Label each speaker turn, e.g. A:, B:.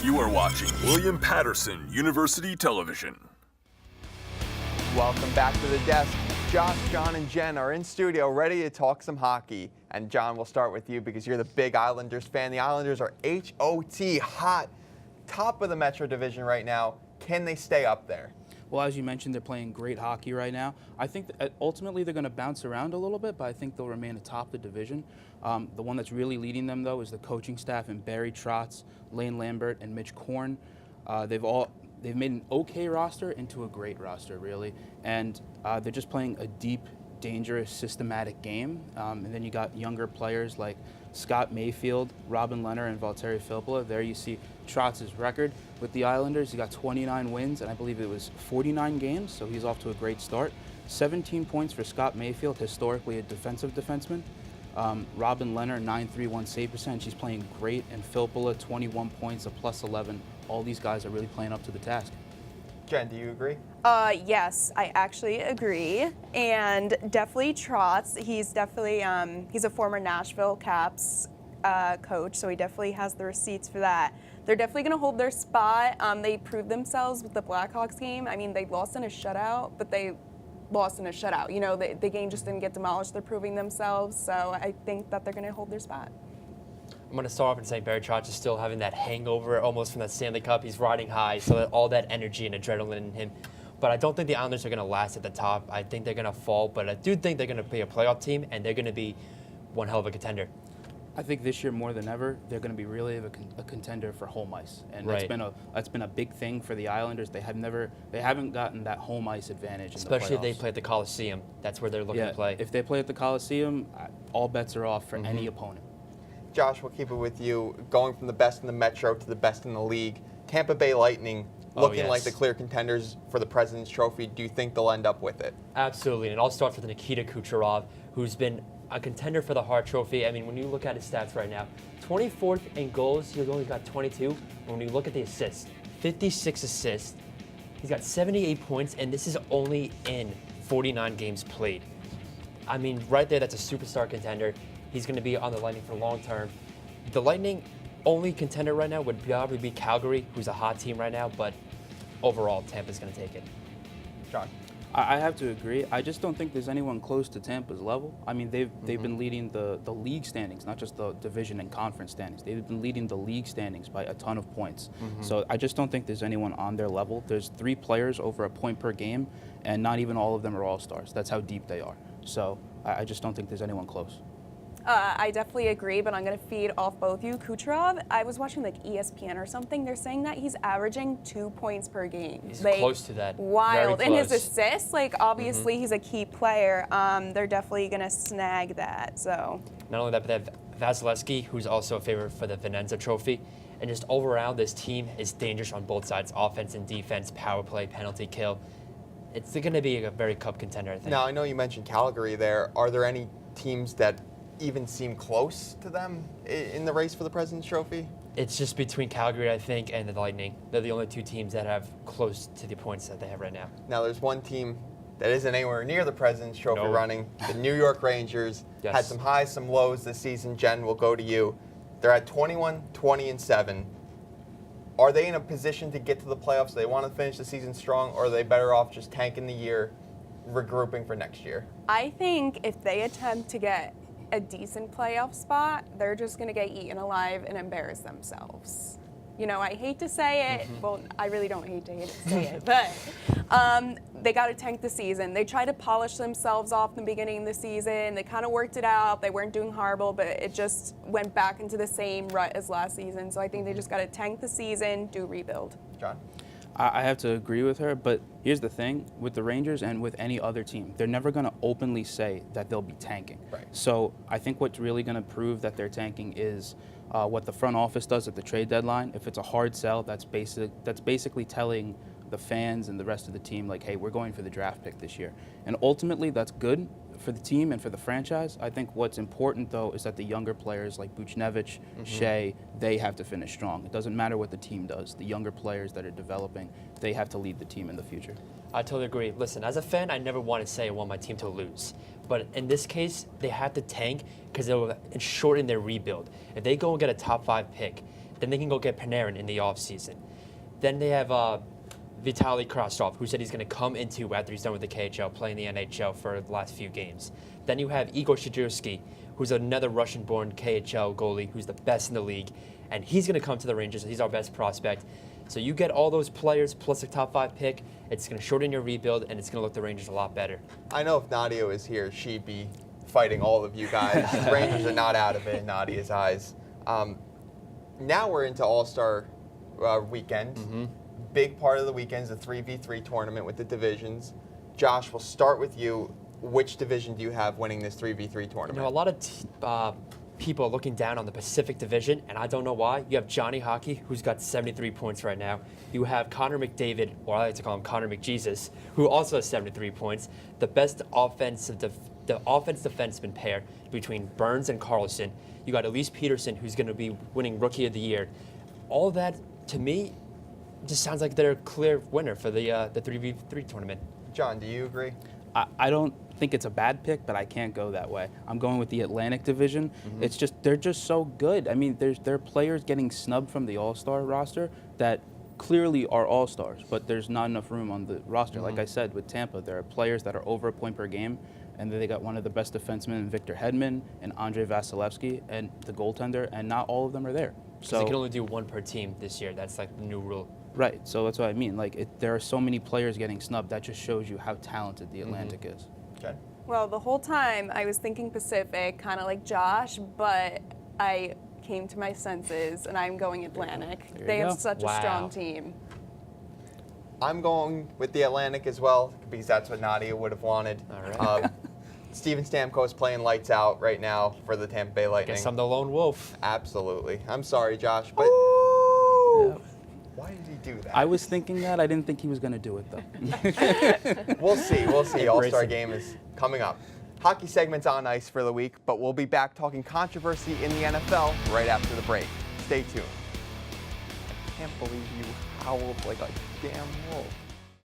A: You are watching William Patterson University Television.
B: Welcome back to the desk. Josh, John, and Jen are in studio ready to talk some hockey. And John, we'll start with you because you're the big Islanders fan. The Islanders are HOT, hot, top of the Metro Division right now. Can they stay up there?
C: Well, as you mentioned, they're playing great hockey right now. I think that ultimately they're going to bounce around a little bit, but I think they'll remain atop the division. The one that's really leading them, though, is the coaching staff in Barry Trotz, Lane Lambert, and Mitch Korn. They've made an okay roster into a great roster, really, and they're just playing a deep, dangerous, systematic game. And then you got younger players like Scott Mayfield, Robin Leonard, and Valtteri Filppula. There you see Trotz's record with the Islanders. He got 29 wins, and I believe it was 49 games, so he's off to a great start. 17 points for Scott Mayfield, historically a defensive defenseman. Robin Leonard, 9.31 save percentage. She's playing great, and Filppula, 21 points, a plus 11. All these guys are really playing up to the task.
B: Jen, do you agree?
D: Yes, I actually agree, and definitely Trotz. He's definitely he's a former Nashville Caps coach, so he definitely has the receipts for that. They're definitely going to hold their spot. They proved themselves with the Blackhawks game. I mean, they lost in a shutout, but they lost in a shutout. You know, the game just didn't get demolished. They're proving themselves, so I think that they're going to hold their spot.
E: I'm going to start off and say Barry Trotz is still having that hangover almost from that Stanley Cup. He's riding high, so that all that energy and adrenaline in him. But I don't think the Islanders are going to last at the top. I think they're going to fall, but I do think they're going to be a playoff team, and they're going to be one hell of a contender.
C: I think this year more than ever, they're going to be really a contender for home ice, and
E: Right.
C: that's been a big thing for the Islanders. They haven't gotten that home ice advantage,
E: Especially if
C: in the
E: they play at the Coliseum. That's where they're looking
C: yeah,
E: to play.
C: if they play at the Coliseum, all bets are off for any opponent.
B: Josh, we'll keep it with you. Going from the best in the Metro to the best in the league, Tampa Bay Lightning looking like the clear contenders for the President's Trophy. Do you think they'll end up with it?
E: Absolutely, and I'll start with Nikita Kucherov, who's been a contender for the Hart Trophy. I mean, when you look at his stats right now, 24th in goals, he's only got 22. And when you look at the assists, 56 assists. He's got 78 points, and this is only in 49 games played. I mean, right there, that's a superstar contender. He's going to be on the Lightning for long term. The Lightning only contender right now would probably be Calgary, who's a hot team right now, but overall, Tampa's going to take it.
B: John?
C: I have to agree. I just don't think there's anyone close to Tampa's level. I mean, they've been leading the league standings, not just the division and conference standings. They've been leading the league standings by a ton of points. So I just don't think there's anyone on their level. There's 3 players over a point per game, and not even all of them are all-stars. That's how deep they are. So I just don't think there's anyone close.
D: I definitely agree, but I'm going to feed off both you. Kucherov, I was watching like ESPN or something. They're saying that he's averaging 2 points per game.
E: He's
D: like,
E: close to that.
D: Wild.
E: Very
D: And his
E: close.
D: assists, like obviously he's a key player. They're definitely going to snag that. So.
E: Not only that, but they have Vasilevsky, who's also a favorite for the Venenza Trophy. And just overall, this team is dangerous on both sides, offense and defense, power play, penalty kill. It's going to be a very cup contender, I think.
B: Now, I know you mentioned Calgary there. Are there any teams that even seem close to them in the race for the President's Trophy?
E: It's just between Calgary, I think, and the Lightning. They're the only 2 teams that have close to the points that they have right now.
B: Now, there's one team that isn't anywhere near the President's Trophy
E: No.
B: running. The New York Rangers
E: Yes.
B: had some highs, some lows this season. Jen, we'll go to you. They're at 21, 20, and 7. Are they in a position to get to the playoffs? Do they want to finish the season strong, or are they better off just tanking the year, regrouping for next year?
D: I think if they attempt to get a decent playoff spot, they're just going to get eaten alive and embarrass themselves. You know, I hate to say it. Well, I really don't hate to say it, but they got to tank the season. They tried to polish themselves off in the beginning of the season. They kind of worked it out. They weren't doing horrible, but it just went back into the same rut as last season. So I think they just got to tank the season, do rebuild.
B: John?
C: I have to agree with her, but here's the thing. With the Rangers and with any other team, they're never going to openly say that they'll be tanking.
B: Right.
C: So I think what's really going to prove that they're tanking is what the front office does at the trade deadline. If it's a hard sell, that's basically telling the fans and the rest of the team, like, hey, we're going for the draft pick this year. And ultimately, that's good for the team and for the franchise. I think what's important, though, is that the younger players like Buchnevich, Shea, they have to finish strong. It doesn't matter what the team does. The younger players that are developing, they have to lead the team in the future.
E: I totally agree. Listen, as a fan, I never want to say I want my team to lose. But in this case, they have to tank because it will shorten their rebuild. If they go and get a top 5 pick, Then they can go get Panarin in the offseason. Then they have Vitaly Krastov, who said he's going to come into after he's done with the KHL, play in the NHL for the last few games. Then you have Igor Shadursky, who's another Russian-born KHL goalie who's the best in the league, and he's going to come to the Rangers. He's our best prospect. So you get all those players plus a top 5 pick. It's going to shorten your rebuild, and it's going to look the Rangers a lot better.
B: I know if Nadia was here, she'd be fighting all of you guys. The Rangers are not out of it in Nadia's eyes. Now we're into All-Star weekend. Big part of the weekend is the 3v3 tournament with the divisions. Josh, we'll start with you. Which division do you have winning this 3v3 tournament?
E: You know, a lot of people are looking down on the Pacific Division, and I don't know why. You have Johnny Hockey, who's got 73 points right now. You have Connor McDavid, or I like to call him Connor McJesus, who also has 73 points. The best offensive defenseman pair between Burns and Carlson. You got Elise Peterson, who's going to be winning Rookie of the Year. All of that, to me, just sounds like they're a clear winner for the 3v3 tournament.
B: John, do you agree?
C: I don't think it's a bad pick, but I can't go that way. I'm going with the Atlantic Division. It's just they're just so good. I mean, there are players getting snubbed from the All-Star roster that clearly are All-Stars, but there's not enough room on the roster. Like I said, with Tampa, there are players that are over a point per game, and then they got one of the best defensemen, Victor Hedman, and Andrei Vasilevsky, and the goaltender, and not all of them are there.
E: So they can only do 1 per team this year. That's like the new rule.
C: Right, so that's what I mean. Like, there are so many players getting snubbed. That just shows you how talented the Atlantic is.
B: Okay.
D: Well, the whole time I was thinking Pacific, kind of like Josh, but I came to my senses and I'm going Atlantic.
C: There you
D: They have
C: go.
D: such a strong team.
B: I'm going with the Atlantic as well because that's what Nadia would have wanted.
E: All right.
B: Steven Stamkos playing lights out right now for the Tampa Bay Lightning.
E: Guess I'm the lone wolf.
B: Absolutely. I'm sorry, Josh, but why did he do that?
C: I was thinking that. I didn't think he was going to do it, though.
B: We'll see. We'll see. All-Star
E: it.
B: game is coming up. Hockey segment's on ice for the week, but we'll be back talking controversy in the NFL right after the break. Stay tuned. I can't believe you howled like a damn wolf.